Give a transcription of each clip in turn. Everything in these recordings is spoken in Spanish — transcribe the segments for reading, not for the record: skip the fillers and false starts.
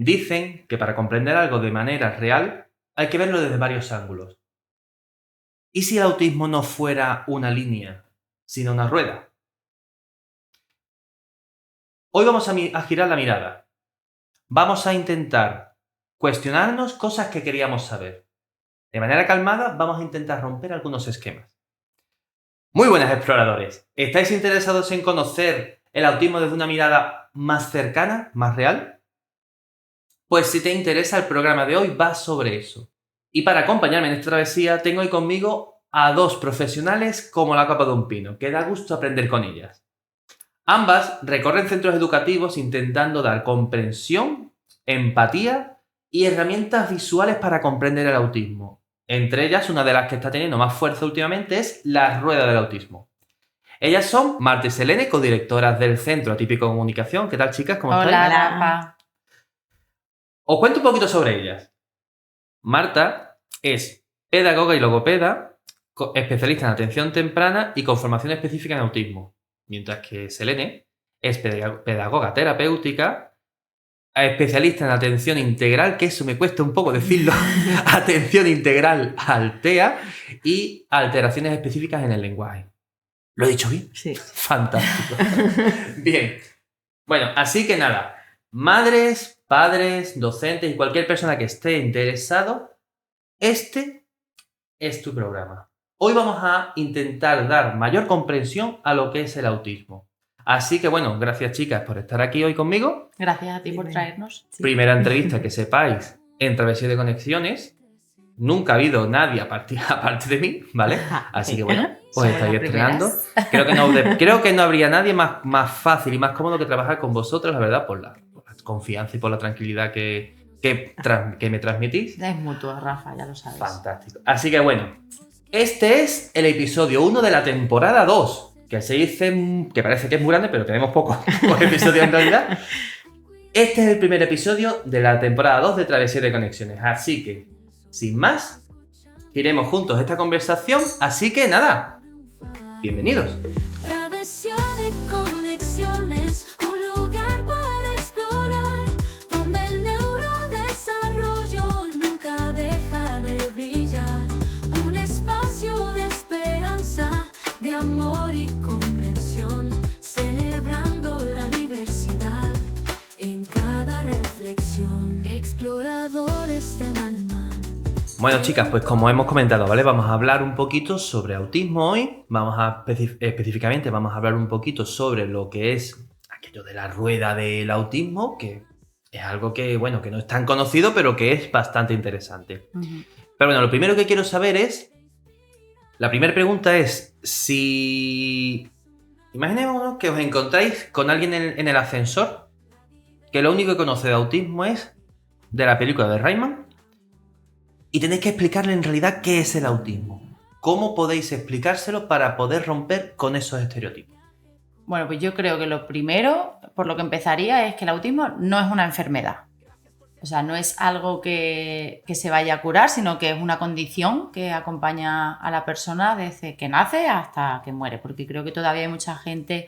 Dicen que para comprender algo de manera real hay que verlo desde varios ángulos. ¿Y si el autismo no fuera una línea, sino una rueda? Hoy vamos a girar la mirada. Vamos a intentar cuestionarnos cosas que queríamos saber. De manera calmada vamos a intentar romper algunos esquemas. Muy buenas, exploradores. ¿Estáis interesados en conocer el autismo desde una mirada más cercana, más real? Pues si te interesa, el programa de hoy va sobre eso. Y para acompañarme en esta travesía tengo hoy conmigo a dos profesionales como la copa de un pino, que da gusto aprender con ellas. Ambas recorren centros educativos intentando dar comprensión, empatía y herramientas visuales para comprender el autismo. Entre ellas, una de las que está teniendo más fuerza últimamente es la rueda del autismo. Ellas son Marta y Selene, codirectoras del Centro Atípico de Comunicación. ¿Qué tal, chicas? ¿Cómo estáis? Hola, Rafa. Os cuento un poquito sobre ellas. Marta es pedagoga y logopeda, especialista en atención temprana y con formación específica en autismo. Mientras que Selene es pedagoga terapéutica, especialista en atención integral, que eso me cuesta un poco decirlo, atención integral al TEA y alteraciones específicas en el lenguaje. ¿Lo he dicho bien? Sí. Fantástico. Bien. Bueno, así que nada, madres, padres, docentes y cualquier persona que esté interesado, este es tu programa. Hoy vamos a intentar dar mayor comprensión a lo que es el autismo. Así que bueno, gracias chicas por estar aquí hoy conmigo. Gracias a ti por traernos. Sí. Primera entrevista que sepáis en Travesía de Conexiones. Nunca ha habido nadie aparte de mí, ¿vale? Así que bueno, os estáis estrenando. Creo que no habría nadie más fácil y más cómodo que trabajar con vosotros, la verdad, por la confianza y por la tranquilidad que me transmitís. Es mutuo, Rafa, ya lo sabes. Fantástico. Así que bueno, este es el episodio 1 de la temporada 2, que se dice que parece que es muy grande, pero tenemos pocos episodios en realidad. Este es el primer episodio de la temporada 2 de Travesía de Conexiones, así que, sin más, iremos juntos esta conversación, así que nada, bienvenidos. Travesía de Conexiones, un lugar para explorar, donde el neurodesarrollo nunca deja de brillar. Un espacio de esperanza, de amor y comprensión, celebrando la diversidad en cada reflexión. Exploradores del alma. Bueno, chicas, pues como hemos comentado, ¿vale? Vamos a hablar un poquito sobre autismo hoy. Específicamente vamos a hablar un poquito sobre lo que es aquello de la rueda del autismo, que es algo que, bueno, que no es tan conocido, pero que es bastante interesante. Uh-huh. Pero bueno, lo primero que quiero saber es... La primera pregunta es si... Imaginémonos que os encontráis con alguien en el ascensor que lo único que conoce de autismo es de la película de Rayman. Y tenéis que explicarle en realidad qué es el autismo. ¿Cómo podéis explicárselo para poder romper con esos estereotipos? Bueno, pues yo creo que lo primero, por lo que empezaría, es que el autismo no es una enfermedad. O sea, no es algo que se vaya a curar, sino que es una condición que acompaña a la persona desde que nace hasta que muere. Porque creo que todavía hay mucha gente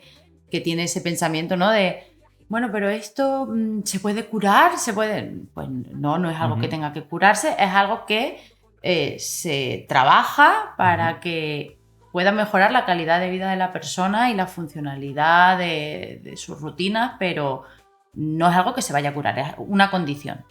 que tiene ese pensamiento, ¿no? De, bueno, pero esto ¿se puede curar? ¿Se puede? Pues no es algo que tenga que curarse, es algo que se trabaja para que pueda mejorar la calidad de vida de la persona y la funcionalidad de sus rutinas, pero no es algo que se vaya a curar, es una condición.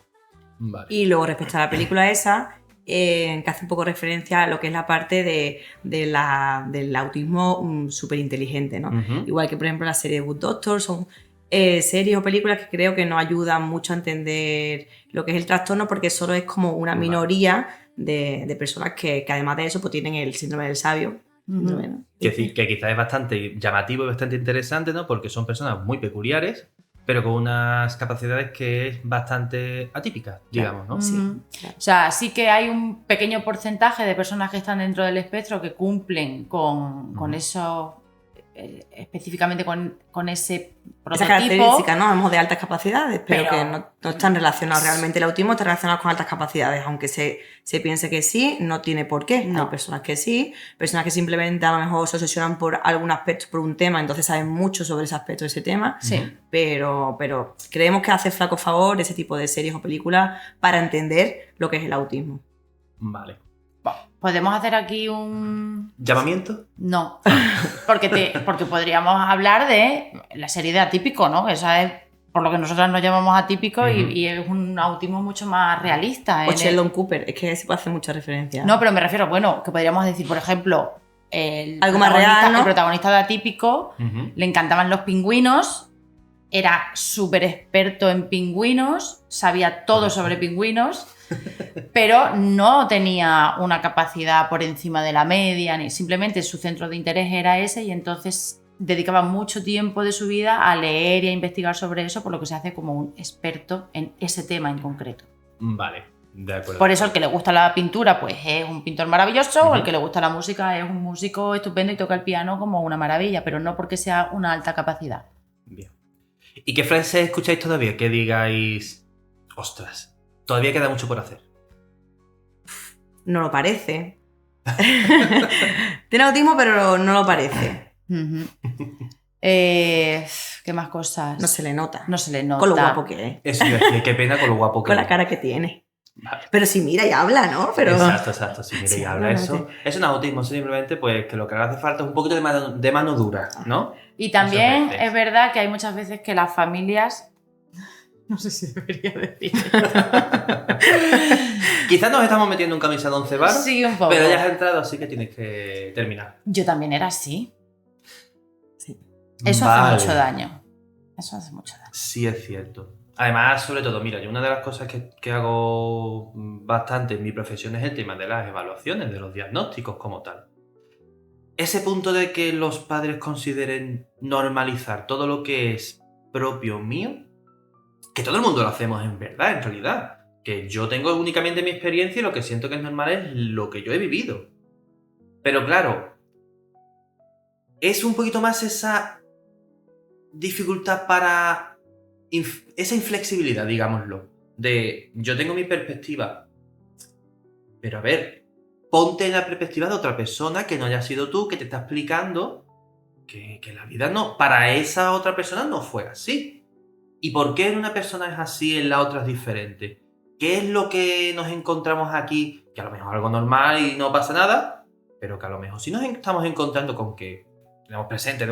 Vale. Y luego respecto a la película esa, que hace un poco referencia a lo que es la parte del autismo súper inteligente, ¿no? Uh-huh. Igual que por ejemplo la serie Good Doctor, son series o películas que creo que nos ayudan mucho a entender lo que es el trastorno, porque solo es como una minoría de personas que además de eso pues tienen el síndrome del sabio. Uh-huh. Que quizás es bastante llamativo y bastante interesante, ¿no? Porque son personas muy peculiares, pero con unas capacidades que es bastante atípicas, digamos, ¿no? Sí. Claro. O sea, sí que hay un pequeño porcentaje de personas que están dentro del espectro que cumplen con esos específicamente con ese Esas prototipo. características, ¿no? Hablamos de altas capacidades, pero que Pero- no están relacionadas realmente. El autismo está relacionado con altas capacidades, aunque se piense que sí, no tiene por qué. No. Hay personas que sí, personas que simplemente a lo mejor se obsesionan por algún aspecto, por un tema, entonces saben mucho sobre ese aspecto de ese tema. Sí. Pero creemos que hace flaco favor ese tipo de series o películas para entender lo que es el autismo. Vale. ¿Podemos hacer aquí un...? ¿Llamamiento? No, porque podríamos hablar de la serie de Atípico, ¿no? Esa es por lo que nosotros nos llamamos Atípico y es un autismo mucho más realista. O Sheldon Cooper, es que se puede hacer mucha referencia. No, pero me refiero, bueno, que podríamos decir, por ejemplo, Algo más real, ¿no? el protagonista de Atípico le encantaban los pingüinos, era súper experto en pingüinos, sabía todo sobre pingüinos, pero no tenía una capacidad por encima de la media, ni simplemente su centro de interés era ese y entonces dedicaba mucho tiempo de su vida a leer y a investigar sobre eso, por lo que se hace como un experto en ese tema en concreto. Vale, de acuerdo. Por eso el que le gusta la pintura pues es un pintor maravilloso, o el que le gusta la música es un músico estupendo y toca el piano como una maravilla, pero no porque sea una alta capacidad. Bien. ¿Y qué frases escucháis todavía? Que digáis, ostras, todavía queda mucho por hacer. No lo parece. Tiene autismo, pero no lo parece. Ujú. ¿Qué más cosas? No se le nota. No se le nota. Con lo guapo que es. Eso iba a decir, qué pena con lo guapo que Con la es. cara que tiene. Vale. Pero si mira y habla, ¿no? Pero... Exacto. Si mira Sí, y habla no, eso. sí. Eso no es autismo, simplemente pues que lo que le hace falta es un poquito de mano dura, ¿no? Y también Muchas veces. es verdad que hay muchas veces que las familias... No sé si debería decir. Quizás nos estamos metiendo en camisa de 11 varas, Sí, un poco. pero ya has entrado, así que tienes que terminar. Yo también era así. Sí. Eso Vale. hace mucho daño. Eso hace mucho daño. Sí, es cierto. Además, sobre todo, mira, yo una de las cosas que hago bastante en mi profesión es el tema de las evaluaciones, de los diagnósticos como tal. Ese punto de que los padres consideren normalizar todo lo que es propio mío, que todo el mundo lo hacemos en verdad, en realidad. Que yo tengo únicamente mi experiencia y lo que siento que es normal es lo que yo he vivido. Pero claro, es un poquito más esa dificultad para... esa inflexibilidad, digámoslo. De yo tengo mi perspectiva. Pero a ver, ponte en la perspectiva de otra persona que no haya sido tú, que te está explicando que la vida no... Para esa otra persona no fue así. ¿Y por qué en una persona es así y en la otra es diferente? ¿Qué es lo que nos encontramos aquí? Que a lo mejor es algo normal y no pasa nada, pero que a lo mejor sí nos estamos encontrando con que tenemos presente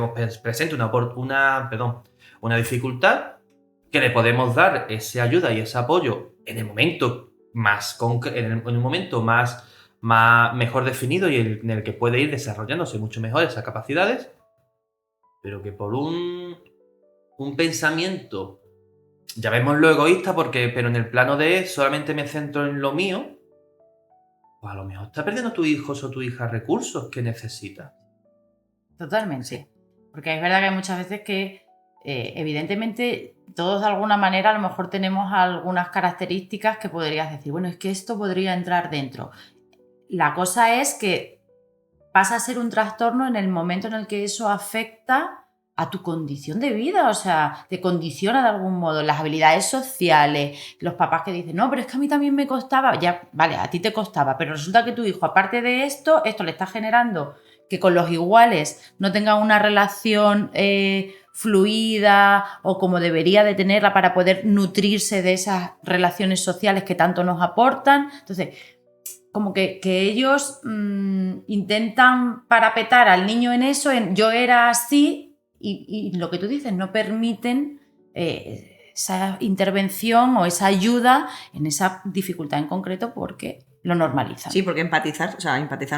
una dificultad, que le podemos dar esa ayuda y ese apoyo en el momento en un momento más mejor definido y en el que puede ir desarrollándose mucho mejor esas capacidades, pero que por un pensamiento, llamémoslo egoísta, pero en el plano de solamente me centro en lo mío, pues a lo mejor está perdiendo tu hijo o tu hija recursos que necesita. Totalmente. Porque es verdad que hay muchas veces que, evidentemente, todos de alguna manera a lo mejor tenemos algunas características que podrías decir, bueno, es que esto podría entrar dentro. La cosa es que pasa a ser un trastorno en el momento en el que eso afecta a tu condición de vida, o sea, te condiciona de algún modo las habilidades sociales, los papás que dicen, no, pero es que a mí también me costaba, ya, vale, a ti te costaba, pero resulta que tu hijo, aparte de esto le está generando que con los iguales no tenga una relación fluida o como debería de tenerla para poder nutrirse de esas relaciones sociales que tanto nos aportan. Entonces, como que ellos intentan parapetar al niño en eso, en yo era así, y lo que tú dices, no permiten esa intervención o esa ayuda en esa dificultad en concreto porque lo normalizan. Sí, porque empatizar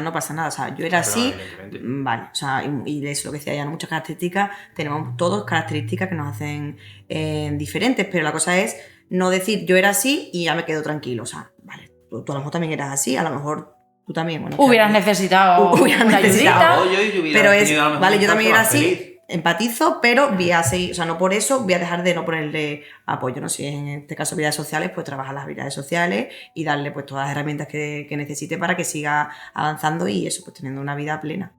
no pasa nada. O sea, yo era así, evidentemente. vale. O sea, y de eso lo que decía ya, muchas características, tenemos todos características que nos hacen diferentes, pero la cosa es no decir yo era así y ya me quedo tranquilo. O sea, vale, tú a lo mejor también eras así, a lo mejor tú también. Bueno, Hubieras claro, necesitado hubieras una necesitado. ayudita. pero es, vale, yo también era así, empatizo, pero voy a seguir, o sea, no por eso voy a dejar de no ponerle apoyo, ¿no? Si en este caso habilidades sociales, pues trabajar las habilidades sociales y darle pues todas las herramientas que necesite para que siga avanzando y eso, pues teniendo una vida plena.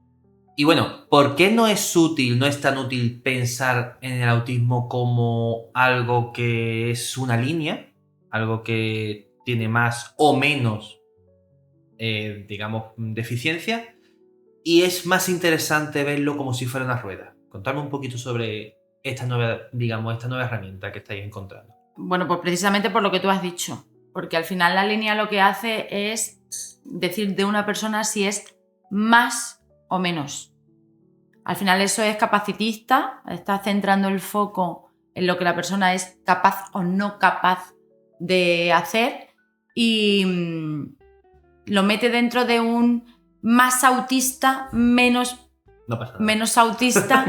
Y bueno, ¿por qué no es tan útil pensar en el autismo como algo que es una línea? Algo que tiene más o menos, digamos, deficiencia. Y es más interesante verlo como si fuera una rueda. Contadme un poquito sobre esta nueva herramienta que estáis encontrando. Bueno, pues precisamente por lo que tú has dicho. Porque al final la línea lo que hace es decir de una persona si es más o menos. Al final eso es capacitista, está centrando el foco en lo que la persona es capaz o no capaz de hacer y lo mete dentro de un más autista, menos No pasa nada. menos autista.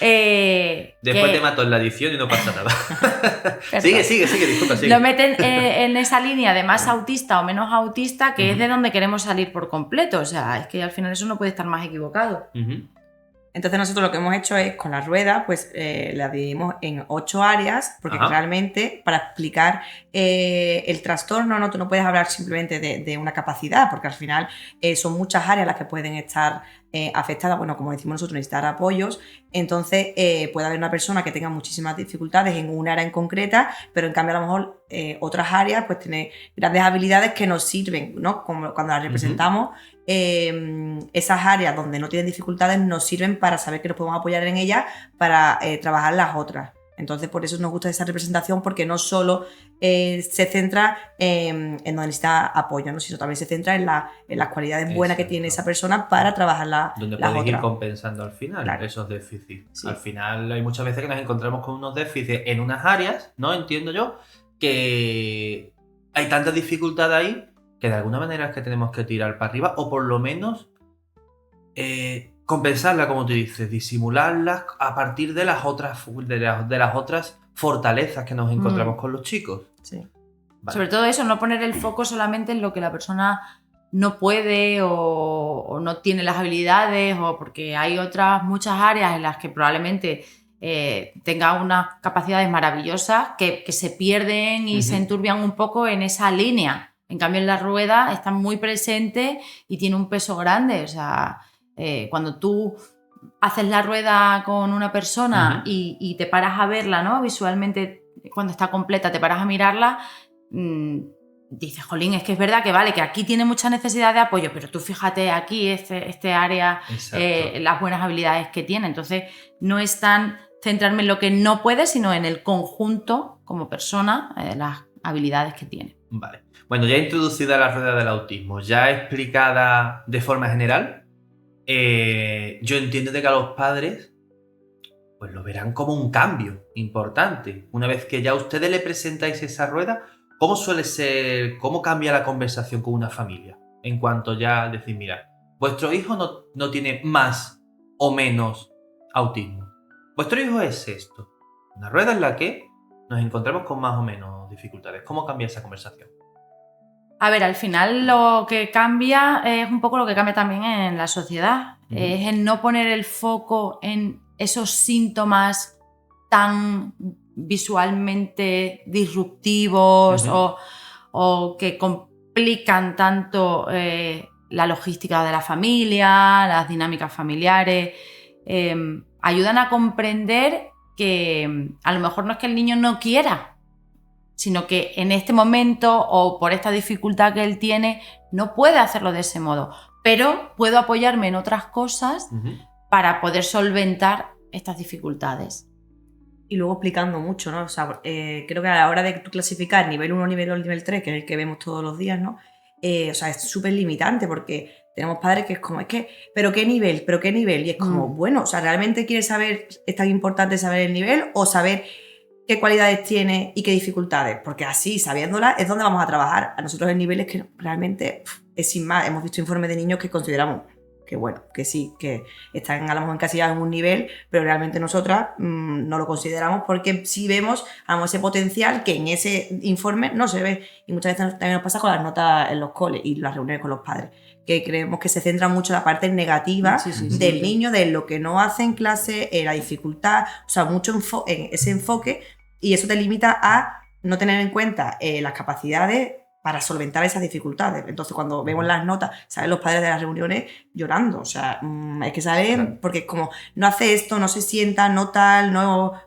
Después te mato en la edición y no pasa nada. sigue, disculpa, sigue. Lo meten en esa línea de más autista o menos autista, que es de donde queremos salir por completo. O sea, es que al final eso no puede estar más equivocado. Entonces nosotros lo que hemos hecho es, con la rueda, pues la dividimos en 8 áreas, porque realmente para explicar el trastorno, ¿no? Tú no puedes hablar simplemente de una capacidad, porque al final son muchas áreas las que pueden estar afectadas. Bueno, como decimos nosotros, necesitar apoyos. Entonces puede haber una persona que tenga muchísimas dificultades en una área en concreta, pero en cambio a lo mejor otras áreas pues tiene grandes habilidades que nos sirven, ¿no? Como cuando las representamos. Esas áreas donde no tienen dificultades nos sirven para saber que nos podemos apoyar en ellas para trabajar las otras. Entonces por eso nos gusta esa representación, porque no solo se centra en donde necesita apoyo, ¿no? Sino también se centra en las cualidades buenas que tiene esa persona para trabajar las donde otras. podéis ir compensando al final esos déficits. Sí. Al final hay muchas veces que nos encontramos con unos déficits en unas áreas, ¿no? Entiendo yo, que hay tanta dificultad ahí que de alguna manera es que tenemos que tirar para arriba, o por lo menos compensarla, como tú dices, disimularlas a partir de las otras fortalezas que nos encontramos con los chicos. Sí. Vale. Sobre todo eso, no poner el foco solamente en lo que la persona no puede o no tiene las habilidades, o porque hay muchas áreas en las que probablemente tenga unas capacidades maravillosas que se pierden y se enturbian un poco en esa línea. En cambio, en la rueda está muy presente y tiene un peso grande. O sea, cuando tú haces la rueda con una persona y te paras a verla, ¿no? Visualmente, cuando está completa, te paras a mirarla, dices, jolín, es que es verdad que vale, que aquí tiene mucha necesidad de apoyo, pero tú fíjate aquí, este área, las buenas habilidades que tiene. Entonces, no es tan centrarme en lo que no puede, sino en el conjunto como persona, las habilidades que tiene. Vale. Bueno, ya introducida la rueda del autismo, ya explicada de forma general, yo entiendo de que a los padres pues lo verán como un cambio importante. Una vez que ya ustedes le presentáis esa rueda, ¿cómo cambia la conversación con una familia? En cuanto ya decís, mira, vuestro hijo no tiene más o menos autismo. Vuestro hijo es esto. Una rueda en la que nos encontramos con más o menos dificultades. ¿Cómo cambia esa conversación? A ver, al final lo que cambia es un poco lo que cambia también en la sociedad. Es en no poner el foco en esos síntomas tan visualmente disruptivos o que complican tanto la logística de la familia, las dinámicas familiares. Ayudan a comprender que a lo mejor no es que el niño no quiera, sino que en este momento o por esta dificultad que él tiene no puede hacerlo de ese modo, pero puedo apoyarme en otras cosas para poder solventar estas dificultades. Y luego explicando mucho, ¿no? O sea, creo que a la hora de tú clasificar nivel 1, nivel 2, nivel 3, que es el que vemos todos los días, ¿no? O sea, es súper limitante, porque tenemos padres que es como, ¿pero qué nivel? ¿Pero qué nivel? Y es como, bueno, o sea, ¿realmente quieres saber, es tan importante saber el nivel o saber qué cualidades tiene y qué dificultades? Porque así, sabiéndolas, es donde vamos a trabajar. A nosotros el nivel es que realmente es sin más. Hemos visto informes de niños que consideramos que bueno, que sí, que están a lo mejor encasillados en un nivel, pero realmente nosotras no lo consideramos, porque sí vemos ese potencial que en ese informe no se ve. Y muchas veces también nos pasa con las notas en los coles y las reuniones con los padres, que creemos que se centra mucho en la parte negativa del niño, de lo que no hace en clase, la dificultad, o sea, mucho en ese enfoque, y eso te limita a no tener en cuenta las capacidades para solventar esas dificultades. Entonces, cuando vemos las notas, salen los padres de las reuniones llorando. O sea, es que salen porque es como, no hace esto, no se sienta, no tal, no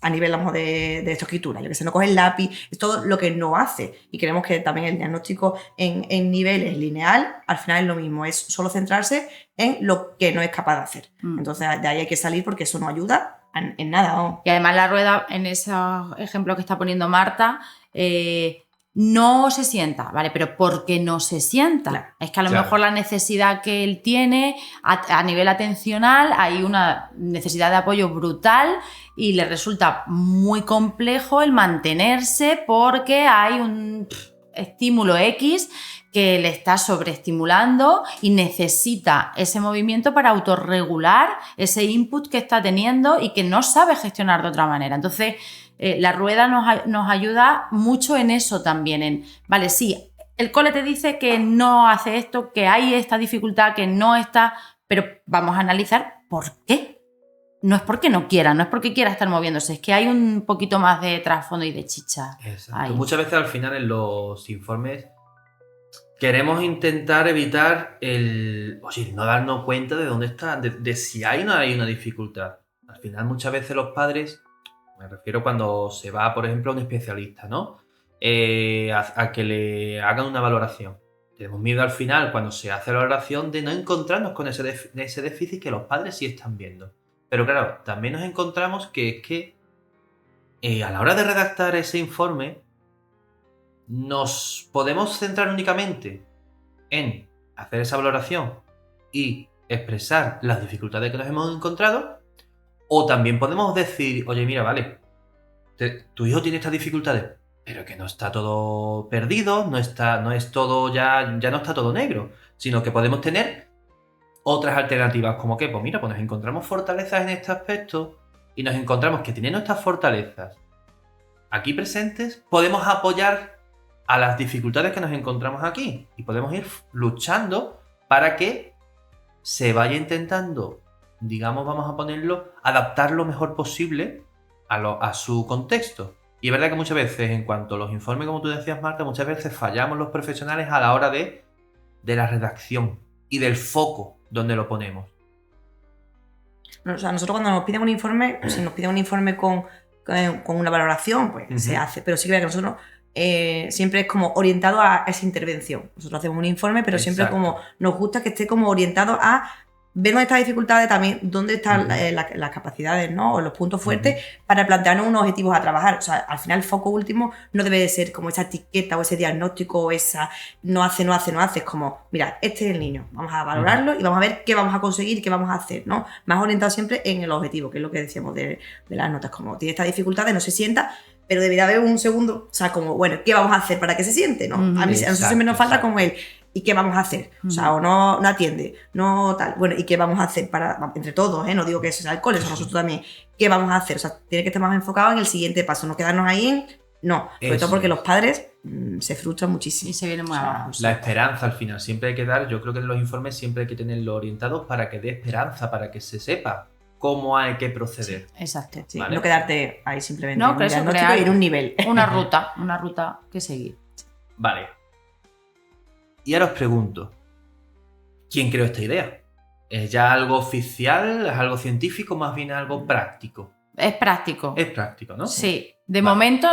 a nivel, vamos, de escritura. Yo que sé, no coge el lápiz, es todo lo que no hace. Y creemos que también el diagnóstico en niveles lineal, al final es lo mismo, es solo centrarse en lo que no es capaz de hacer. Entonces, de ahí hay que salir porque eso no ayuda en nada. ¿No? Y además la rueda, en esos ejemplos que está poniendo Marta, no se sienta, ¿vale? Pero ¿por qué no se sienta? Claro. Es que a lo mejor la necesidad que él tiene a nivel atencional, hay una necesidad de apoyo brutal y le resulta muy complejo el mantenerse porque hay un estímulo X que le está sobreestimulando y necesita ese movimiento para autorregular ese input que está teniendo y que no sabe gestionar de otra manera. Entonces, la rueda nos ayuda mucho en eso también, vale, sí, el cole te dice que no hace esto, que hay esta dificultad, que no está, pero vamos a analizar por qué. No es porque no quiera, no es porque quiera estar moviéndose, es que hay un poquito más de trasfondo y de chicha. Exacto. Muchas veces al final en los informes queremos intentar evitar no darnos cuenta de dónde está, de si hay o no hay una dificultad. Al final muchas veces los padres, me refiero cuando se va, por ejemplo, a un especialista, ¿no? A que le hagan una valoración. Tenemos miedo al final, cuando se hace la valoración, de no encontrarnos con ese déficit que los padres sí están viendo. Pero claro, también nos encontramos que es que a la hora de redactar ese informe nos podemos centrar únicamente en hacer esa valoración y expresar las dificultades que nos hemos encontrado, o también podemos decir, oye, mira, vale, tu hijo tiene estas dificultades, pero que no está todo perdido, no es todo ya no está todo negro, sino que podemos tener otras alternativas, como que, pues mira, pues nos encontramos fortalezas en este aspecto y nos encontramos que teniendo estas fortalezas aquí presentes, podemos apoyar a las dificultades que nos encontramos aquí y podemos ir luchando para que se vaya intentando, digamos, vamos a ponerlo, adaptar lo mejor posible a su contexto. Y es verdad que muchas veces, en cuanto a los informes, como tú decías, Marta, muchas veces fallamos los profesionales a la hora de la redacción y del foco donde lo ponemos. O sea, nosotros cuando nos piden un informe, si nos piden un informe con una valoración, pues se hace. Pero sí que nosotros siempre es como orientado a esa intervención. Nosotros hacemos un informe, pero siempre como nos gusta que esté como orientado a ver dónde están las dificultades, también dónde están las capacidades, ¿no? O los puntos fuertes para plantearnos unos objetivos a trabajar. O sea, al final el foco último no debe de ser como esa etiqueta o ese diagnóstico o esa no hace. Es como, mira, este es el niño, vamos a valorarlo y vamos a ver qué vamos a conseguir y qué vamos a hacer, ¿no? Más orientado siempre en el objetivo, que es lo que decíamos de las notas, como tiene estas dificultades, no se sienta, pero debería haber un segundo, o sea, como, bueno, ¿qué vamos a hacer para que se siente, no? A nosotros siempre nos falta como el ¿y qué vamos a hacer? O sea, o no atiende, no tal. Bueno, ¿y qué vamos a hacer entre todos? No digo que eso sea el cole, nosotros también. ¿Qué vamos a hacer? O sea, tiene que estar más enfocado en el siguiente paso, no quedarnos ahí en... No, sobre todo porque los padres se frustran muchísimo. Y se vienen muy abajo. La esperanza al final, siempre hay que dar, yo creo que en los informes siempre hay que tenerlo orientados para que dé esperanza, para que se sepa cómo hay que proceder. Sí, exacto. Sí, ¿vale? No quedarte ahí simplemente No, en que un eso, diagnóstico crear y en un nivel. una ruta que seguir. Vale. Y ahora os pregunto, ¿quién creó esta idea? ¿Es ya algo oficial? ¿Es algo científico? Más bien algo práctico. Es práctico. Es práctico, ¿no? Sí. De Vale. momento,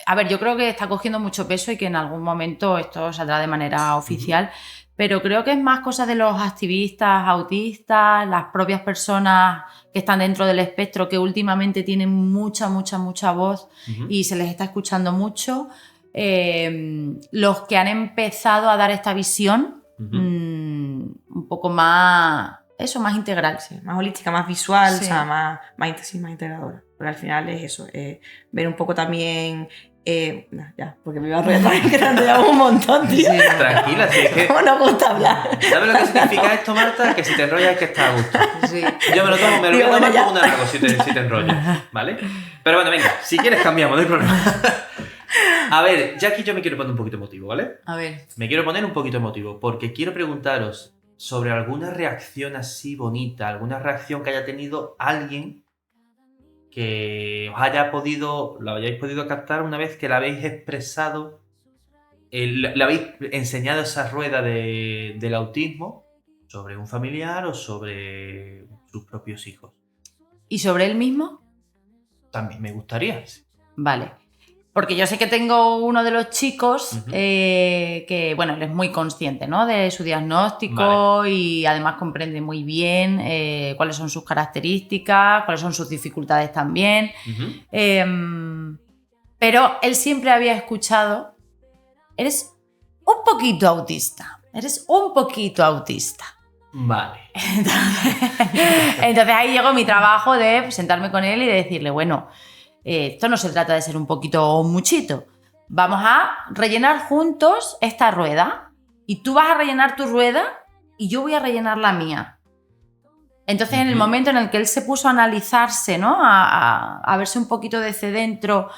a ver, yo creo que está cogiendo mucho peso y que en algún momento esto saldrá de manera oficial, pero creo que es más cosa de los activistas, autistas, las propias personas que están dentro del espectro, que últimamente tienen mucha voz y se les está escuchando mucho. Los que han empezado a dar esta visión un poco más, eso, más integral. Sí, más holística, más visual, Sí. o sea, más integradora. Porque al final es eso, ver un poco también... porque me iba a enrollar, que te han enrollado un montón, tío. Sí. Tranquila, si es que... ¿Cómo nos gusta hablar? ¿Sabes lo que significa esto, Marta? Que si te enrollas es que estás a gusto. Sí. Yo me lo tomo, me lo voy a Digo, tomar bueno, ya. como un halago si te enrollas, ¿vale? Pero bueno, venga, si quieres cambiamos, no hay problema. A ver, ya aquí yo me quiero poner un poquito emotivo, ¿vale? A ver. Me quiero poner un poquito emotivo porque quiero preguntaros sobre alguna reacción así bonita, alguna reacción que haya tenido alguien que os lo hayáis podido captar una vez que la habéis expresado ¿Le habéis enseñado esa rueda del autismo sobre un familiar o sobre sus propios hijos? ¿Y sobre él mismo? También me gustaría. Sí. Vale. Porque yo sé que tengo uno de los chicos que, bueno, él es muy consciente, ¿no?, de su diagnóstico, vale, y además comprende muy bien cuáles son sus características, cuáles son sus dificultades también. Pero él siempre había escuchado: eres un poquito autista, eres un poquito autista. Vale. Entonces ahí llegó mi trabajo de sentarme con él y de decirle: bueno, esto no se trata de ser un poquito o un muchito. Vamos a rellenar juntos esta rueda. Y tú vas a rellenar tu rueda y yo voy a rellenar la mía. Entonces, en el momento en el que él se puso a analizarse, ¿no?, a verse un poquito desde dentro,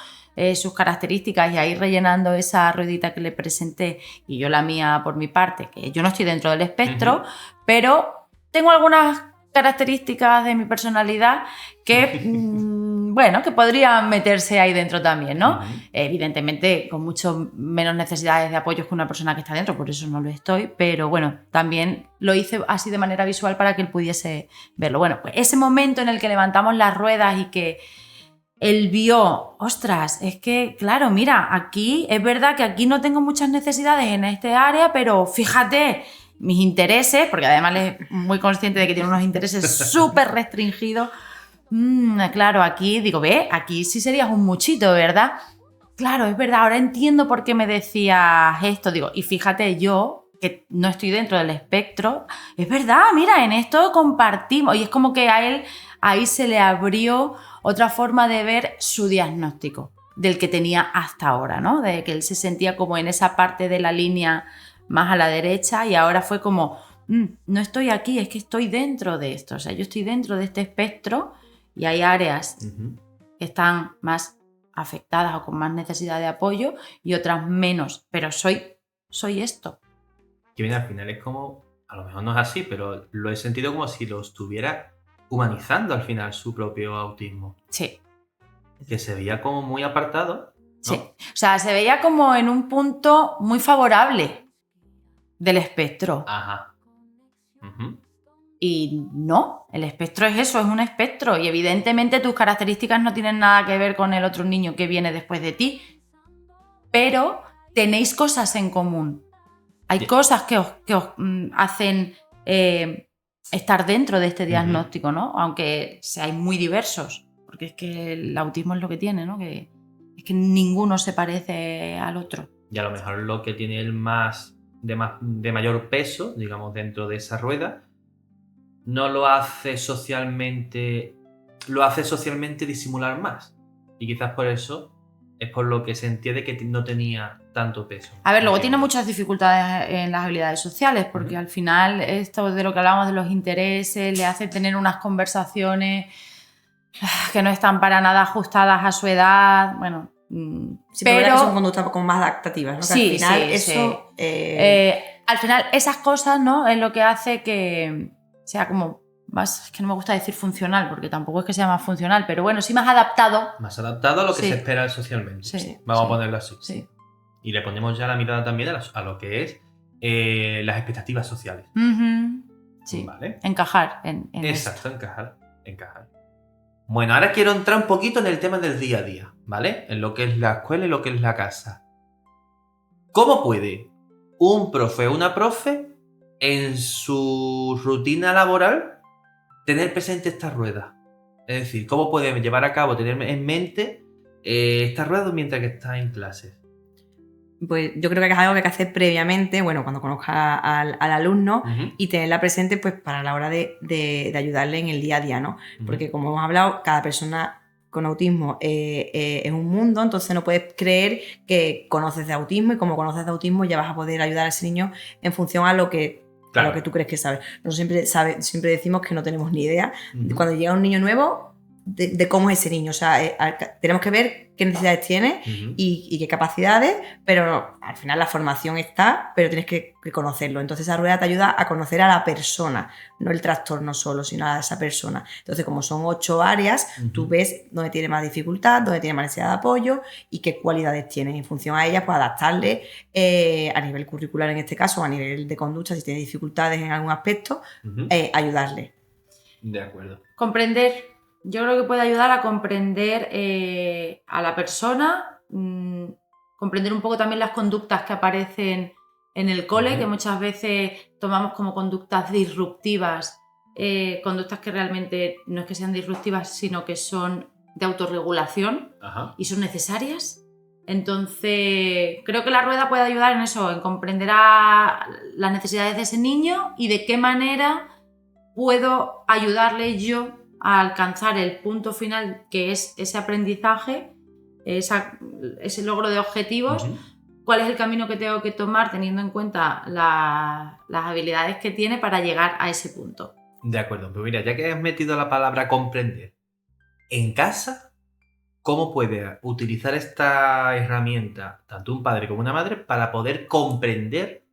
sus características, y a ir rellenando esa ruedita que le presenté, y yo la mía por mi parte, que yo no estoy dentro del espectro, pero tengo algunas características de mi personalidad que, bueno, que podrían meterse ahí dentro también, ¿no? Evidentemente con mucho menos necesidades de apoyo que una persona que está dentro, por eso no lo estoy, pero bueno, también lo hice así de manera visual para que él pudiese verlo. Bueno, pues ese momento en el que levantamos las ruedas y que él vio: ostras, es que, claro, mira, aquí es verdad que aquí no tengo muchas necesidades en este área, pero fíjate, mis intereses, porque además él es muy consciente de que tiene unos intereses súper restringidos. Claro, aquí, digo, ve, aquí sí serías un muchito, ¿verdad? Claro, es verdad, ahora entiendo por qué me decías esto. Digo, y fíjate, yo, que no estoy dentro del espectro, es verdad, mira, en esto compartimos. Y es como que a él ahí se le abrió otra forma de ver su diagnóstico del que tenía hasta ahora, ¿no? De que él se sentía como en esa parte de la línea más a la derecha, y ahora fue como, no estoy aquí, es que estoy dentro de esto. O sea, yo estoy dentro de este espectro y hay áreas que están más afectadas o con más necesidad de apoyo y otras menos, pero soy esto. Que bien, al final es como, a lo mejor no es así, pero lo he sentido como si lo estuviera humanizando al final su propio autismo. Sí. Que se veía como muy apartado, ¿no? Sí. O sea, se veía como en un punto muy favorable del espectro. Ajá. Y no, el espectro es eso, es un espectro, y evidentemente tus características no tienen nada que ver con el otro niño que viene después de ti, pero tenéis cosas en común. Hay cosas que os hacen estar dentro de este diagnóstico, ¿no? Aunque seáis muy diversos, porque es que el autismo es lo que tiene, ¿no? Que es que ninguno se parece al otro. Y a lo mejor lo que tiene el de mayor peso, digamos, dentro de esa rueda, no lo hace socialmente disimular más. Y quizás por eso es por lo que se entiende que no tenía tanto peso. A ver, luego tiene muchas dificultades en las habilidades sociales, porque al final esto de lo que hablábamos de los intereses le hace tener unas conversaciones que no están para nada ajustadas a su edad. Bueno, sí, pero son conductas como más adaptativas, ¿no? Sí, que al final sí, eso... sí. Al final esas cosas, ¿no?, es lo que hace que sea como más, es que no me gusta decir funcional, porque tampoco es que sea más funcional, pero bueno, sí más adaptado. Más adaptado a lo que se espera socialmente. Sí, vamos a ponerlo así. Sí. Y le ponemos ya la mirada también a lo que es las expectativas sociales. Sí, ¿vale? Encajar en exacto, encajar. Bueno, ahora quiero entrar un poquito en el tema del día a día, ¿vale? En lo que es la escuela y lo que es la casa. ¿Cómo puede un profe o una profe en su rutina laboral tener presente esta rueda? Es decir, ¿cómo puede llevar a cabo, tener en mente esta rueda mientras que está en clases? Pues yo creo que es algo que hay que hacer previamente, bueno, cuando conozca al alumno, y tenerla presente pues para la hora de ayudarle en el día a día, ¿no? Porque como hemos hablado, cada persona con autismo es un mundo, entonces no puedes creer que conoces de autismo, y como conoces de autismo ya vas a poder ayudar a ese niño en función a lo que tú crees que sabes. Nosotros siempre decimos que no tenemos ni idea. Cuando llega un niño nuevo, de cómo es ese niño. O sea, tenemos que ver qué necesidades tiene y qué capacidades, pero al final la formación está, pero tienes que conocerlo. Entonces esa rueda te ayuda a conocer a la persona, no el trastorno solo, sino a esa persona. Entonces, como son 8 áreas, tú ves dónde tiene más dificultad, dónde tiene más necesidad de apoyo y qué cualidades tiene. En función a ellas, pues adaptarle a nivel curricular en este caso, o a nivel de conducta, si tiene dificultades en algún aspecto, ayudarle. De acuerdo. Comprender. Yo creo que puede ayudar a comprender a la persona, comprender un poco también las conductas que aparecen en el cole, que muchas veces tomamos como conductas disruptivas, conductas que realmente no es que sean disruptivas, sino que son de autorregulación y son necesarias. Entonces, creo que la rueda puede ayudar en eso, en comprender las necesidades de ese niño y de qué manera puedo ayudarle yo a alcanzar el punto final, que es ese aprendizaje, ese logro de objetivos. ¿Cuál es el camino que tengo que tomar teniendo en cuenta las habilidades que tiene para llegar a ese punto? De acuerdo, pues mira, ya que has metido la palabra comprender, en casa, ¿cómo puede utilizar esta herramienta tanto un padre como una madre para poder comprender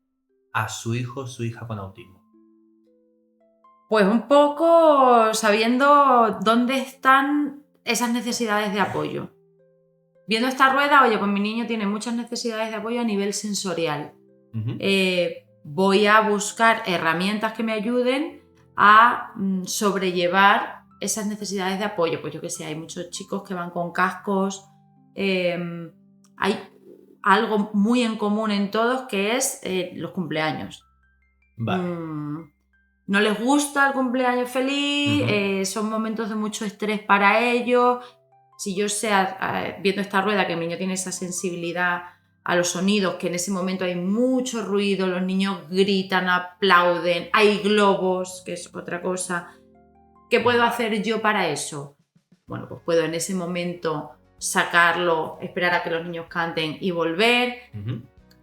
a su hijo o su hija con autismo? Pues un poco sabiendo dónde están esas necesidades de apoyo. Viendo esta rueda, oye, pues mi niño tiene muchas necesidades de apoyo a nivel sensorial. Voy a buscar herramientas que me ayuden a sobrellevar esas necesidades de apoyo. Pues yo que sé, hay muchos chicos que van con cascos. Hay algo muy en común en todos, que es los cumpleaños. Vale. No les gusta el cumpleaños feliz, son momentos de mucho estrés para ellos. Si yo sé, viendo esta rueda, que el niño tiene esa sensibilidad a los sonidos, que en ese momento hay mucho ruido, los niños gritan, aplauden, hay globos, que es otra cosa. ¿Qué puedo hacer yo para eso? Bueno, pues puedo en ese momento sacarlo, esperar a que los niños canten y volver.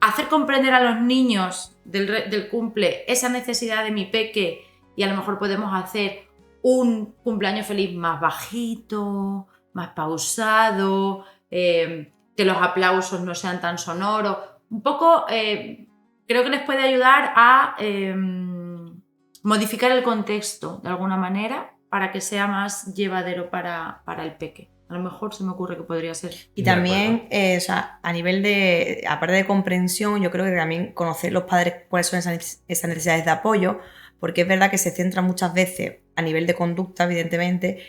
Hacer comprender a los niños del cumple esa necesidad de mi peque, y a lo mejor podemos hacer un cumpleaños feliz más bajito, más pausado, que los aplausos no sean tan sonoros. Un poco creo que les puede ayudar a modificar el contexto de alguna manera para que sea más llevadero para el peque. A lo mejor se me ocurre que podría ser. Y también, o sea, a nivel de, aparte de comprensión, yo creo que también conocer los padres cuáles son esas necesidades de apoyo, porque es verdad que se centra muchas veces a nivel de conducta, evidentemente,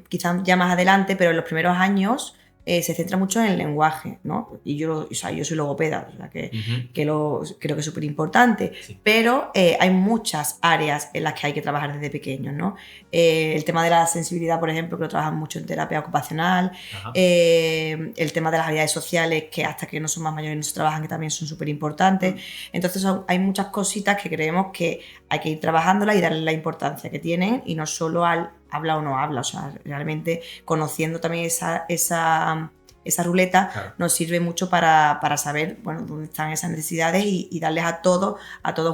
quizás ya más adelante, pero en los primeros años se centra mucho en el lenguaje, ¿no? Y yo soy logopeda, o sea que creo que es súper importante, pero hay muchas áreas en las que hay que trabajar desde pequeños, ¿no? El tema de la sensibilidad, por ejemplo, que lo trabajan mucho en terapia ocupacional, el tema de las habilidades sociales, que hasta que no son más mayores no se trabajan, que también son súper importantes. Entonces hay muchas cositas que creemos que hay que ir trabajándolas y darle la importancia que tienen, y no solo al habla o no habla, o sea, realmente conociendo también esa ruleta nos sirve mucho para saber, bueno, dónde están esas necesidades y darles a todos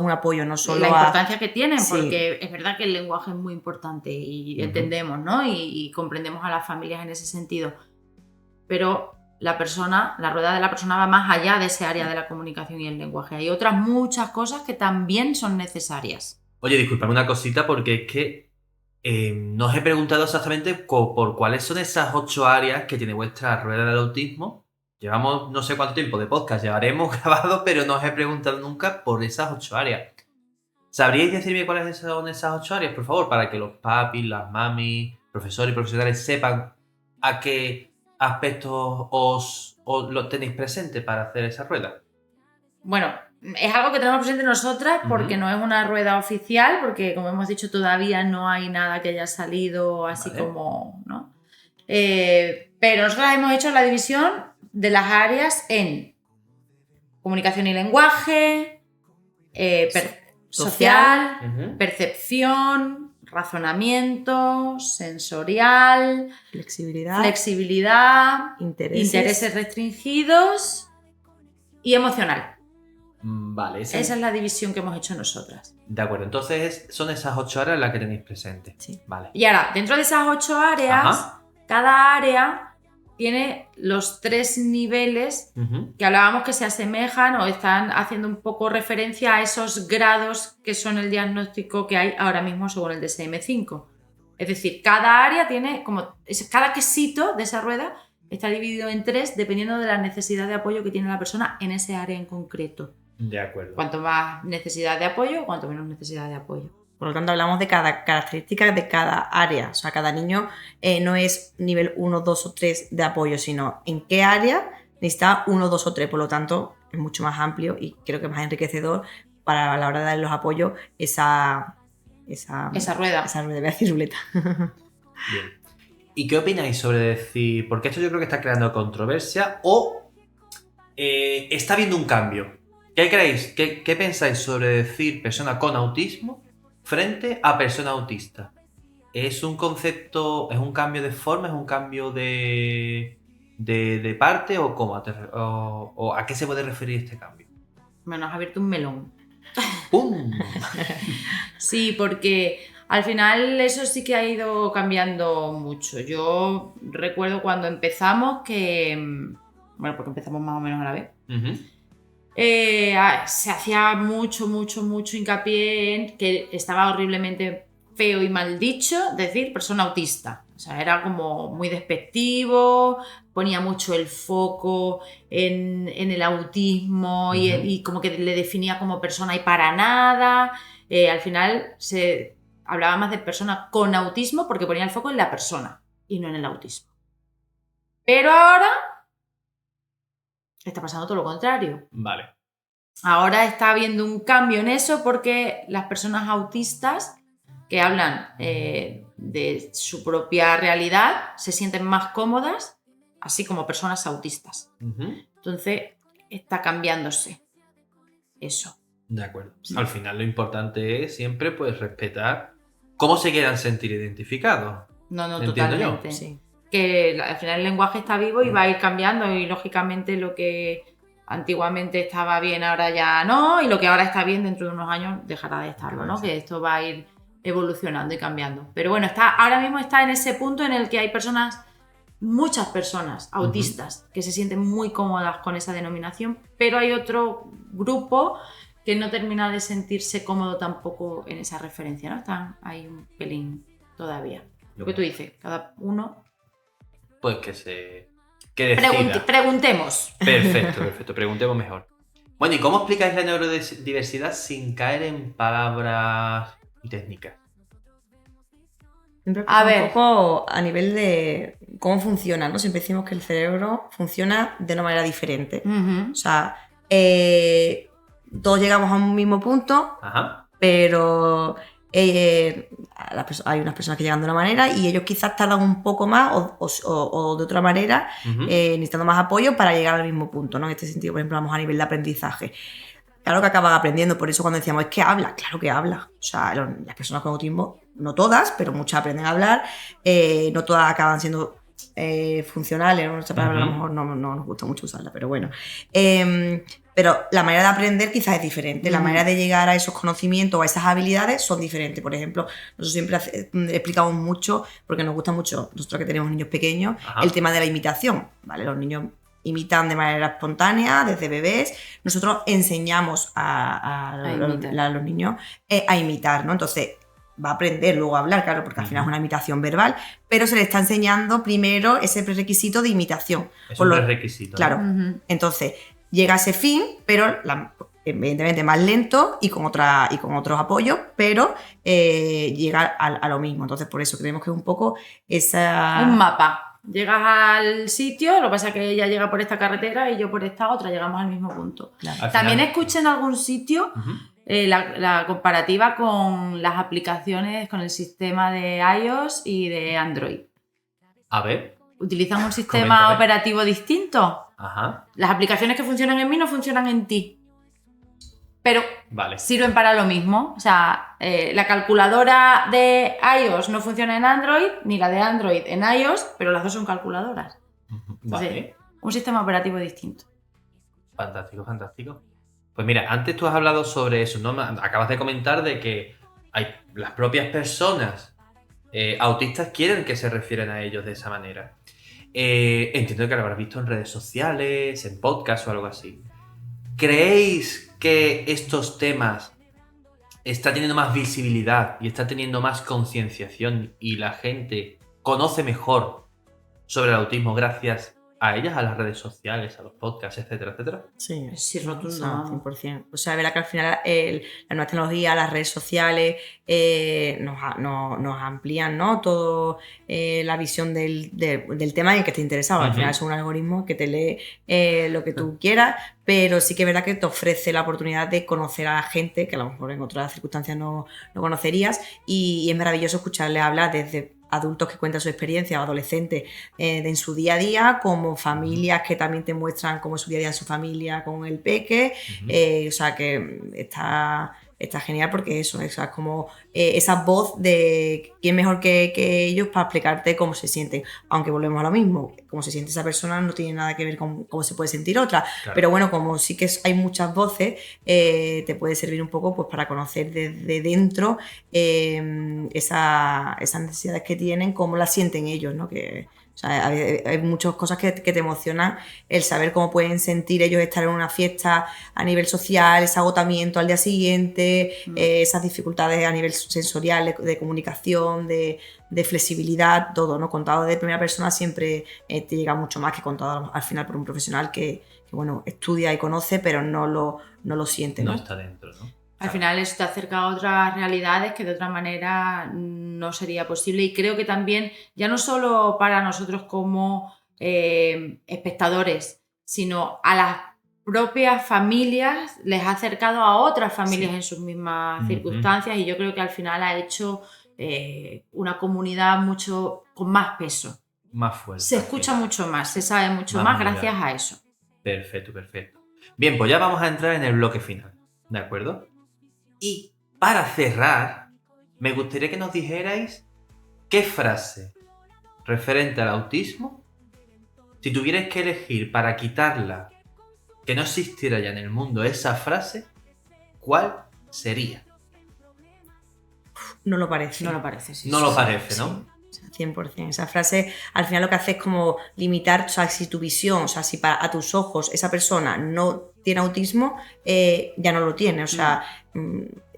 un apoyo, no solo la importancia que tienen, Sí. Porque es verdad que el lenguaje es muy importante y entendemos, ¿no? Y comprendemos a las familias en ese sentido, pero la rueda de la persona va más allá de ese área de la comunicación y el lenguaje. Hay otras muchas cosas que también son necesarias. Oye, discúlpame una cosita, porque es que no os he preguntado exactamente por cuáles son esas 8 áreas que tiene vuestra rueda del autismo. Llevamos no sé cuánto tiempo de podcast llevaremos grabado, pero no os he preguntado nunca por esas 8 áreas. ¿Sabríais decirme cuáles son esas 8 áreas, por favor? Para que los papis, las mamis, profesores y profesionales sepan a qué aspectos os lo tenéis presente para hacer esa rueda. Bueno, es algo que tenemos presente nosotras porque no es una rueda oficial, porque como hemos dicho todavía no hay nada que haya salido así como, ¿no? Pero nosotros hemos hecho la división de las áreas en comunicación y lenguaje, social, percepción, razonamiento, sensorial, flexibilidad, intereses restringidos y emocional. Vale, Esa es la división que hemos hecho nosotras. de acuerdo. Entonces son esas 8 áreas las que tenéis presentes. Sí. Vale. Y ahora, dentro de esas 8 áreas, Ajá. cada área tiene los 3 niveles Ujú. que hablábamos que se asemejan o están haciendo un poco referencia a esos grados que son el diagnóstico que hay ahora mismo según el DSM-5. Es decir, cada área tiene cada quesito de esa rueda está dividido en 3 dependiendo de la necesidad de apoyo que tiene la persona en ese área en concreto. De acuerdo. Cuanto más necesidad de apoyo, cuanto menos necesidad de apoyo. Por lo tanto, hablamos de cada característica de cada área. O sea, cada niño no es nivel 1, 2 o 3 de apoyo, sino en qué área necesita 1, 2 o 3. Por lo tanto, es mucho más amplio y creo que más enriquecedor para a la hora de dar los apoyos esa rueda. Esa rueda, voy a decir ruleta. Bien. ¿Y qué opináis sobre decir, porque esto yo creo que está creando controversia o está habiendo un cambio? ¿Qué creéis? ¿Qué pensáis sobre decir persona con autismo frente a persona autista? ¿Es un concepto, es un cambio de forma, es un cambio de parte o cómo? ¿O a qué se puede referir este cambio? Me nos ha abierto un melón. ¡Pum! Sí, porque al final eso sí que ha ido cambiando mucho. Yo recuerdo cuando empezamos porque empezamos más o menos a la vez, Ujú. se hacía mucho hincapié en que estaba horriblemente feo y mal dicho decir persona autista. O sea, era como muy despectivo, ponía mucho el foco en el autismo y como que le definía como persona y para nada. Al final se hablaba más de persona con autismo porque ponía el foco en la persona y no en el autismo. Pero ahora está pasando todo lo contrario. Vale. Ahora está habiendo un cambio en eso porque las personas autistas que hablan de su propia realidad se sienten más cómodas, así como personas autistas. Ujú. Entonces está cambiándose eso. De acuerdo. Al final lo importante es siempre pues respetar cómo se quieran sentir identificados. No, Entiendo yo. totalmente. Sí. Que al final el lenguaje está vivo y va a ir cambiando y lógicamente lo que antiguamente estaba bien ahora ya no y lo que ahora está bien dentro de unos años dejará de estarlo, ¿no? Que esto va a ir evolucionando y cambiando. Pero bueno, ahora mismo está en ese punto en el que hay muchas personas autistas que se sienten muy cómodas con esa denominación, pero hay otro grupo que no termina de sentirse cómodo tampoco en esa referencia, ¿no? Están ahí un pelín todavía. Lo que tú dices, cada uno... Pues que decida. Preguntemos. Perfecto. Preguntemos mejor. Bueno, ¿y cómo explicáis la neurodiversidad sin caer en palabras y técnicas? Siempre A ver. un poco a nivel de cómo funciona, ¿no? Siempre decimos que el cerebro funciona de una manera diferente. Ujú. O sea, todos llegamos a un mismo punto, Ajá. pero hay unas personas que llegan de una manera y ellos quizás tardan un poco más o de otra manera, Ujú. necesitando más apoyo para llegar al mismo punto, ¿no? En este sentido, por ejemplo, vamos a nivel de aprendizaje. Claro que acaban aprendiendo, por eso cuando decíamos, es que habla, claro que habla. O sea, las personas con autismo, no todas, pero muchas aprenden a hablar, no todas acaban siendo funcionales, ¿no? Esta palabra a lo mejor no nos gusta mucho usarla, pero bueno. Pero la manera de aprender quizás es diferente, la manera de llegar a esos conocimientos o a esas habilidades son diferentes. Por ejemplo, nosotros siempre explicamos mucho, porque nos gusta mucho, nosotros que tenemos niños pequeños, Ajá. el tema de la imitación, ¿vale? Los niños imitan de manera espontánea desde bebés. Nosotros enseñamos a los niños a imitar, ¿no? Entonces va a aprender luego a hablar, claro, porque al final es una imitación verbal, pero se le está enseñando primero ese prerequisito de imitación. Es Por un lo- prerequisito. Claro. Ujú. Entonces llega a ese fin, pero evidentemente más lento y con otros apoyos, pero llega a lo mismo. Entonces por eso creemos que es un poco esa... Un mapa. Llegas al sitio, lo que pasa es que ella llega por esta carretera y yo por esta otra, llegamos al mismo punto. Claro. Al También final- escuché en algún sitio Ujú. la comparativa con las aplicaciones, con el sistema de iOS y de Android. A ver. ¿Utilizan un sistema Coméntame. operativo distinto? Ajá. Las aplicaciones que funcionan en mí no funcionan en ti. Pero Vale. sirven para lo mismo. O sea, la calculadora de iOS no funciona en Android, ni la de Android en iOS, pero las dos son calculadoras. Ujú. Entonces, Vale. un sistema operativo distinto. Fantástico. Pues mira, antes tú has hablado sobre eso, ¿no? Acabas de comentar de que las propias personas autistas quieren que se refieran a ellos de esa manera. Entiendo que lo habrás visto en redes sociales, en podcast o algo así. ¿Creéis que estos temas están teniendo más visibilidad y está teniendo más concienciación y la gente conoce mejor sobre el autismo gracias a ellas, a las redes sociales, a los podcasts, etcétera, etcétera? Sí, Sí, rotundo, o sea, vamos. 100%. O sea, verá que al final la nueva tecnología, las redes sociales nos amplían, ¿no? Todo la visión del tema en el que estés interesado. Al Ujú. final es un algoritmo que te lee lo que tú quieras, pero sí que es verdad que te ofrece la oportunidad de conocer a la gente que a lo mejor en otras circunstancias no conocerías, y es maravilloso escucharles hablar desde adultos que cuentan su experiencia o adolescentes en su día a día, como familias que también te muestran cómo es su día a día en su familia con el peque. Ujú. O sea que está genial, porque eso, o sea, es como esa voz de quién mejor que ellos para explicarte cómo se sienten, aunque volvemos a lo mismo, cómo se siente esa persona no tiene nada que ver con cómo se puede sentir otra, Claro. pero bueno, como sí que hay muchas voces, te puede servir un poco pues para conocer desde dentro esas necesidades que tienen, cómo las sienten ellos, ¿no? O sea, hay muchas cosas que te emocionan, el saber cómo pueden sentir ellos estar en una fiesta a nivel social, ese agotamiento al día siguiente, esas dificultades a nivel sensorial, de comunicación, de flexibilidad, todo, ¿no? Contado de primera persona siempre te llega mucho más que contado al final por un profesional que bueno, estudia y conoce, pero no lo siente, No ¿no? está dentro, ¿no? Al final eso te acerca a otras realidades que de otra manera no sería posible, y creo que también, ya no solo para nosotros como espectadores, sino a las propias familias les ha acercado a otras familias en sus mismas Ujú. circunstancias, y yo creo que al final ha hecho una comunidad mucho con más peso. Más fuerte. Se escucha mucho más, se sabe mucho Más más gracias unidad. a eso. Perfecto, perfecto. Bien, pues ya vamos a entrar en el bloque final, ¿de acuerdo? Y para cerrar, me gustaría que nos dijerais qué frase referente al autismo, si tuvierais que elegir para quitarla, que no existiera ya en el mundo esa frase, ¿cuál sería? No lo parece. No lo parece, sí. No sí, lo sí. parece, ¿no? O sea, 100%. Esa frase al final lo que hace es como limitar, o sea, si tu visión, o sea, si a tus ojos esa persona no tiene autismo, ya no lo tiene, o sea,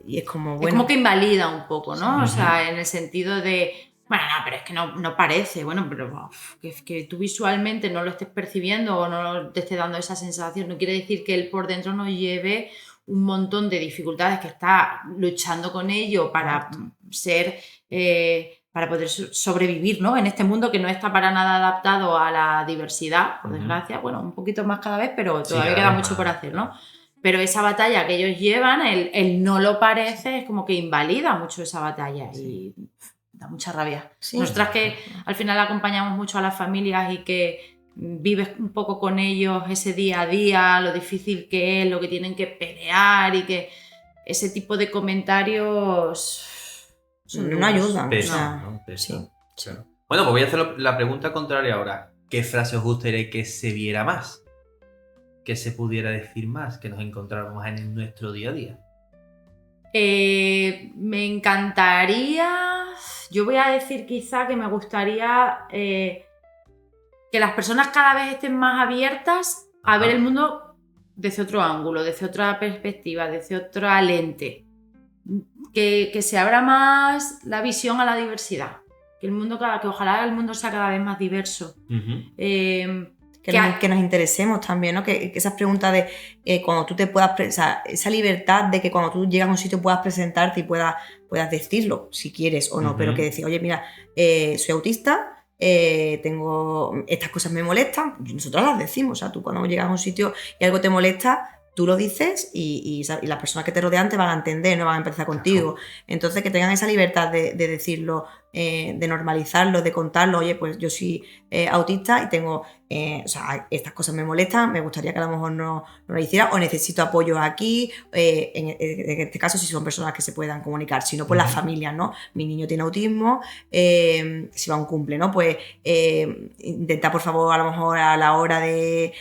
y es como, bueno... Es como que invalida un poco, ¿no? Sí. O sea, en el sentido de, bueno, no, pero es que no parece, bueno, pero que tú visualmente no lo estés percibiendo o no te esté dando esa sensación, no quiere decir que él por dentro no lleve un montón de dificultades, que está luchando con ello para ser... para poder sobrevivir, ¿no? En este mundo que no está para nada adaptado a la diversidad, por desgracia, bueno, un poquito más cada vez, pero todavía queda mucho por hacer, ¿no? Pero esa batalla que ellos llevan, el no lo parece, es como que invalida mucho esa batalla y da mucha rabia. Sí. Nosotras que al final acompañamos mucho a las familias y que vives un poco con ellos ese día a día, lo difícil que es, lo que tienen que pelear, y que ese tipo de comentarios no ayudan. Pesa, o sea, ¿no? Pesa, sí. claro. Bueno, pues voy a hacer la pregunta contraria ahora. ¿Qué frase os gustaría que se viera más? Que se pudiera decir más, que nos encontráramos en nuestro día a día. Me encantaría, yo voy a decir quizá que me gustaría que las personas cada vez estén más abiertas a Ajá. ver el mundo desde otro ángulo, desde otra perspectiva, desde otra lente. Que se abra más la visión a la diversidad. Que ojalá el mundo sea cada vez más diverso. Ujú. Que nos interesemos también, ¿no? Que esas preguntas de cuando tú te puedas, o sea, esa libertad de que cuando tú llegas a un sitio puedas presentarte y puedas decirlo, si quieres o no, pero que decir, oye, mira, soy autista, tengo estas cosas me molestan, nosotros las decimos, o sea, tú cuando llegas a un sitio y algo te molesta, tú lo dices y las personas que te rodean te van a entender, no van a empezar contigo. Entonces, que tengan esa libertad de decirlo de normalizarlo, de contarlo, oye, pues yo soy autista y tengo, o sea, estas cosas me molestan, me gustaría que a lo mejor no lo hiciera, o necesito apoyo aquí, en este caso si son personas que se puedan comunicar, si no, pues las familias, ¿no? Mi niño tiene autismo, si va a un cumple, ¿no? Pues intenta, por favor, a lo mejor a la hora de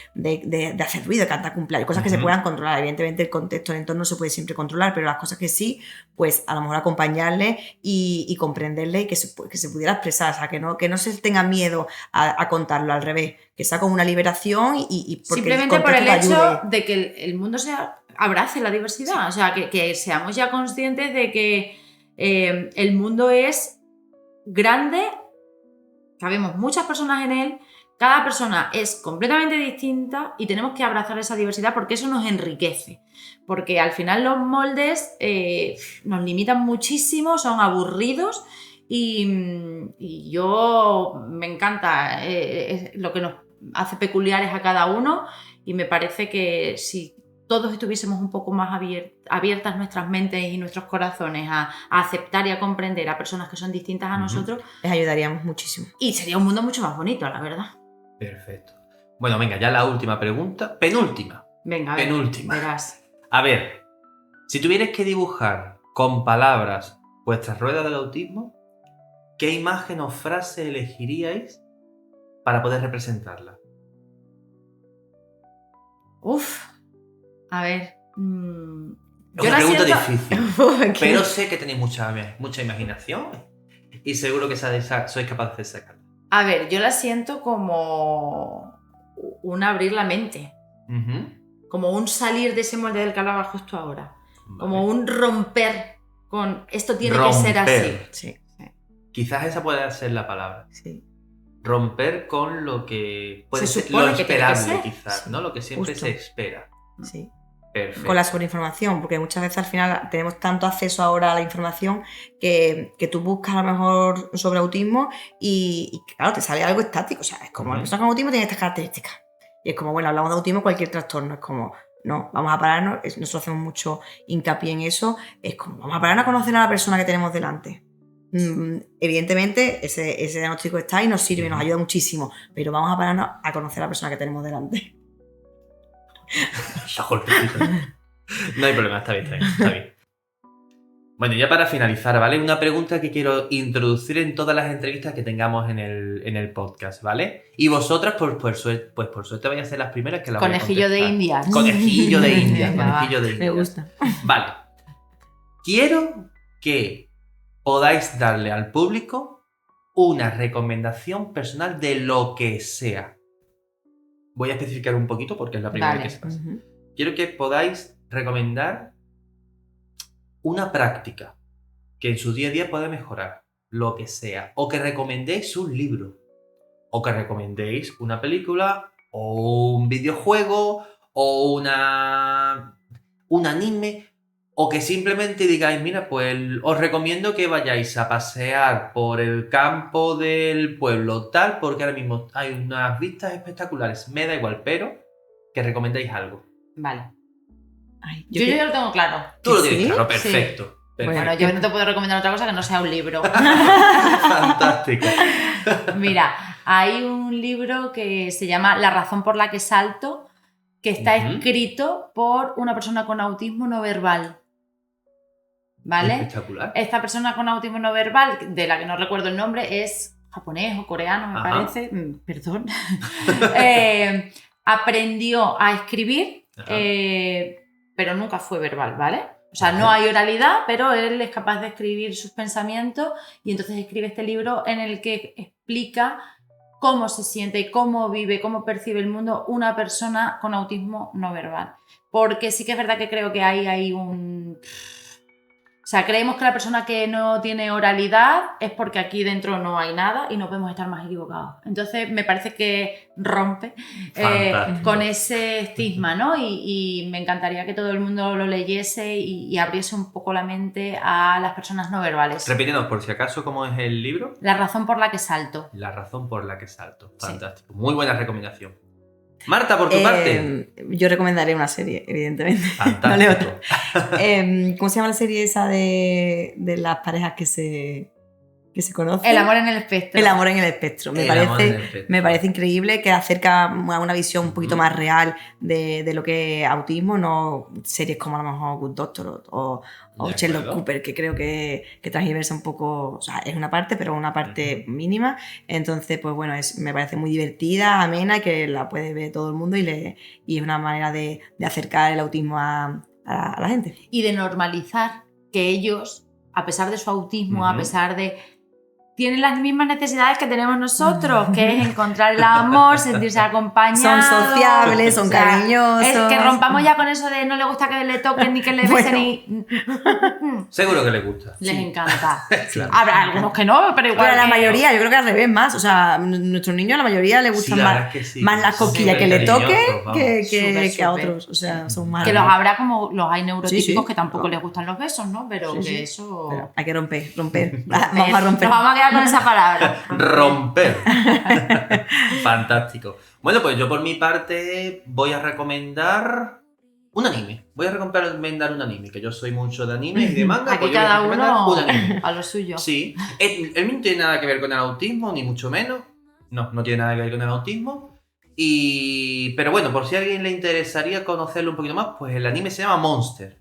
hacer ruido, de cantar cumpleaños, cosas que se puedan controlar. Evidentemente el contexto, el entorno no se puede siempre controlar, pero las cosas que sí, pues a lo mejor acompañarle y comprenderle y que se pudiera expresar, o sea, que no se tenga miedo a contarlo, al revés, que sea como una liberación y porque simplemente por el contexto te hecho ayude. de que el mundo abrace la diversidad, o sea, que seamos ya conscientes de que el mundo es grande, cabemos muchas personas en él, cada persona es completamente distinta y tenemos que abrazar esa diversidad porque eso nos enriquece. Porque al final los moldes nos limitan muchísimo, son aburridos y yo me encanta lo que nos hace peculiares a cada uno y me parece que si todos estuviésemos un poco más abiertas nuestras mentes y nuestros corazones a aceptar y a comprender a personas que son distintas a nosotros, Les ayudaríamos muchísimo. y sería un mundo mucho más bonito, la verdad. Perfecto. Bueno, venga, ya la última pregunta. Penúltima. Venga, a ver, Penúltima. verás. A ver, si tuvierais que dibujar con palabras vuestras ruedas del autismo, ¿qué imagen o frase elegiríais para poder representarla? Uf, a ver. Es una pregunta difícil, Porque- pero sé que tenéis mucha imaginación y seguro que sois capaces de sacarla. A ver, yo la siento como un abrir la mente, como un salir de ese molde del que hablaba justo ahora, como un romper con esto tiene que ser así. Romper. Sí, Quizás esa pueda ser la palabra. sí. Romper con lo que puede Se ser supone lo que tiene que esperable, ser. quizás, Sí, ¿no? Lo que siempre justo. se espera. Sí. Perfecto. Con la sobreinformación, porque muchas veces al final tenemos tanto acceso ahora a la información que tú buscas a lo mejor sobre autismo y claro, te sale algo estático, o sea, es como la persona con autismo tiene estas características. Y es como, bueno, hablamos de autismo, cualquier trastorno, es como, no, vamos a pararnos, nosotros hacemos mucho hincapié en eso, es como, vamos a pararnos a conocer a la persona que tenemos delante. Evidentemente, ese diagnóstico está y nos sirve, nos ayuda muchísimo, pero vamos a pararnos a conocer a la persona que tenemos delante. La golpecita. No hay problema, está bien, está bien. Bueno, ya para finalizar, ¿vale? Una pregunta que quiero introducir en todas las entrevistas que tengamos en el podcast, ¿vale? Y vosotras, por suerte, vais a ser las primeras que la voy a Conejillo de contestar. Indias. Conejillo de Indias, Venga, conejillo de Indias. Me gusta. Vale. Quiero que podáis darle al público una recomendación personal de lo que sea. Voy a especificar un poquito porque es la primera Vale. que se pasa. Ujú. Quiero que podáis recomendar una práctica que en su día a día puede mejorar, lo que sea. O que recomendéis un libro. O que recomendéis una película, o un videojuego, o un anime. O que simplemente digáis, mira, pues os recomiendo que vayáis a pasear por el campo del pueblo tal, porque ahora mismo hay unas vistas espectaculares. Me da igual, pero que recomendéis algo. Vale. Ay, Yo ya lo tengo claro. Tú lo ¿Sí? tienes claro, Sí. perfecto. Perfecto. Bueno, yo no te puedo recomendar otra cosa que no sea un libro. Fantástico. Mira, hay un libro que se llama La razón por la que salto, que está Ujú. escrito por una persona con autismo no verbal. ¿Vale? Espectacular. Esta persona con autismo no verbal, de la que no recuerdo el nombre, es japonés o coreano, me Ajá. parece. Perdón. Aprendió a escribir, Ajá. pero nunca fue verbal, ¿vale? O sea, no hay oralidad, pero él es capaz de escribir sus pensamientos y entonces escribe este libro en el que explica cómo se siente y cómo vive, cómo percibe el mundo una persona con autismo no verbal. Porque sí que es verdad que creo que hay un... O sea, creemos que la persona que no tiene oralidad es porque aquí dentro no hay nada y no podemos estar más equivocados. Entonces me parece que rompe Fantástico. con ese estigma, ¿no? Y me encantaría que todo el mundo lo leyese y abriese un poco la mente a las personas no verbales. Repítenos, por si acaso, cómo es el libro. La razón por la que salto. La razón por la que salto. Sí. Fantástico. Muy buena recomendación. Marta, por tu parte. Yo recomendaré una serie, evidentemente. Fantástico. No leo otra. ¿Cómo se llama la serie esa de las parejas que se que se conoce. El amor en el espectro. El amor en el espectro. Me parece increíble, que acerca a una visión un poquito más real de lo que es autismo, no series como a lo mejor Good Doctor o De Sherlock acuerdo. Cooper, que creo que transgiversa un poco, o sea, es una parte, pero una parte mínima. Entonces, pues bueno, me parece muy divertida, amena, que la puede ver todo el mundo y es una manera de acercar el autismo a la gente. Y de normalizar que ellos, a pesar de su autismo, a Ujú. pesar de... tienen las mismas necesidades que tenemos nosotros, que es encontrar el amor, sentirse acompañados. Son sociables, son O sea, cariñosos. Es que rompamos ya con eso de no le gusta que le toquen ni que le besen Bueno. ni... Seguro que le gusta. Les encanta. Claro. Habrá algunos que no, pero igual Pero a la que- mayoría, yo creo que al revés más. O sea, nuestros niños a la mayoría les Sí, gustan la más, verdad es que sí. más las cosquillas Súper que le toquen cariñosos, vamos. Súper, que a súper. otros. O sea, son más. Que los habrá como los hay neurotípicos Sí, sí. que tampoco les gustan los besos, ¿no? Pero Sí, que sí. eso... Pero hay que romper. Vamos a romper. Nos vamos a quedar con esa palabra. Romper. Fantástico. Bueno, pues yo por mi parte voy a recomendar un anime. Voy a recomendar un anime, que yo soy mucho de anime y de manga. Aquí pues yo voy a cada recomendar uno un anime. a lo suyo. Sí. Él no tiene nada que ver con el autismo, ni mucho menos. No tiene nada que ver con el autismo. Pero bueno, por si a alguien le interesaría conocerlo un poquito más, pues el anime se llama Monster.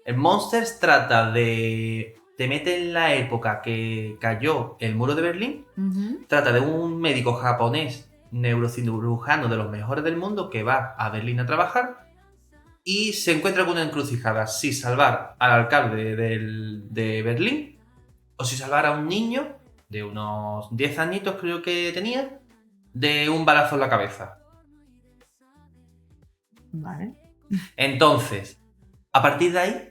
El Monsters trata de... Te mete en la época que cayó el muro de Berlín. Ujú. Trata de un médico japonés neurocirujano de los mejores del mundo que va a Berlín a trabajar y se encuentra con una encrucijada: si salvar al alcalde de Berlín o si salvar a un niño de unos 10 añitos, creo que tenía, de un balazo en la cabeza. Vale. Entonces, a partir de ahí,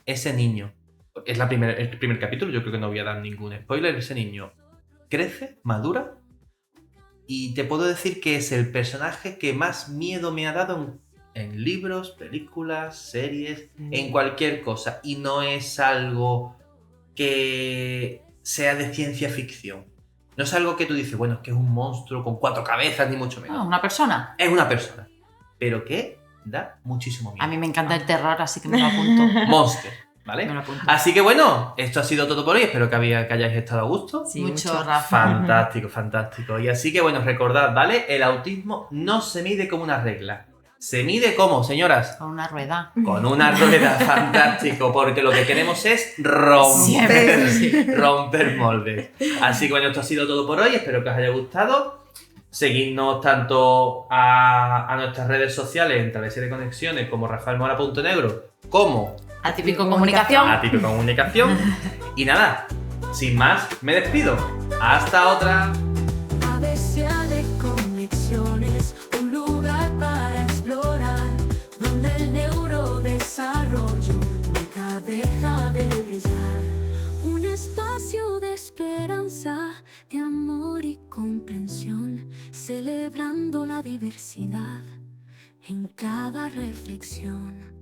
ese niño, es el primer capítulo, yo creo que no voy a dar ningún spoiler, ese niño crece, madura, y te puedo decir que es el personaje que más miedo me ha dado en libros, películas, series, en cualquier cosa, y no es algo que sea de ciencia ficción. No es algo que tú dices, bueno, es que es un monstruo con 4 cabezas, ni mucho menos. Ah, una persona. Es una persona, pero que da muchísimo miedo. A mí me encanta el terror, así que me lo apunto. Monster, Me ¿vale? lo apunto. Así que bueno, esto ha sido todo por hoy. Espero que hayáis estado a gusto. Sí, mucho, mucho. Rafa. Fantástico, fantástico. Y así que bueno, recordad, ¿vale? El autismo no se mide como una regla. Se mide como, señoras, Con una rueda. con una rueda. Fantástico, porque lo que queremos es romper, Siempre. romper moldes. Así que bueno, esto ha sido todo por hoy. Espero que os haya gustado. Seguidnos tanto a nuestras redes sociales en Travesía de Conexiones como rafaelmora.negro como Atípico comunicación. Atípico Comunicación. Y nada, sin más, me despido. Hasta otra. Travesía de conexiones, un lugar para explorar, donde el neurodesarrollo nunca deja de brillar. Un espacio de esperanza, de amor y comprensión, celebrando la diversidad en cada reflexión.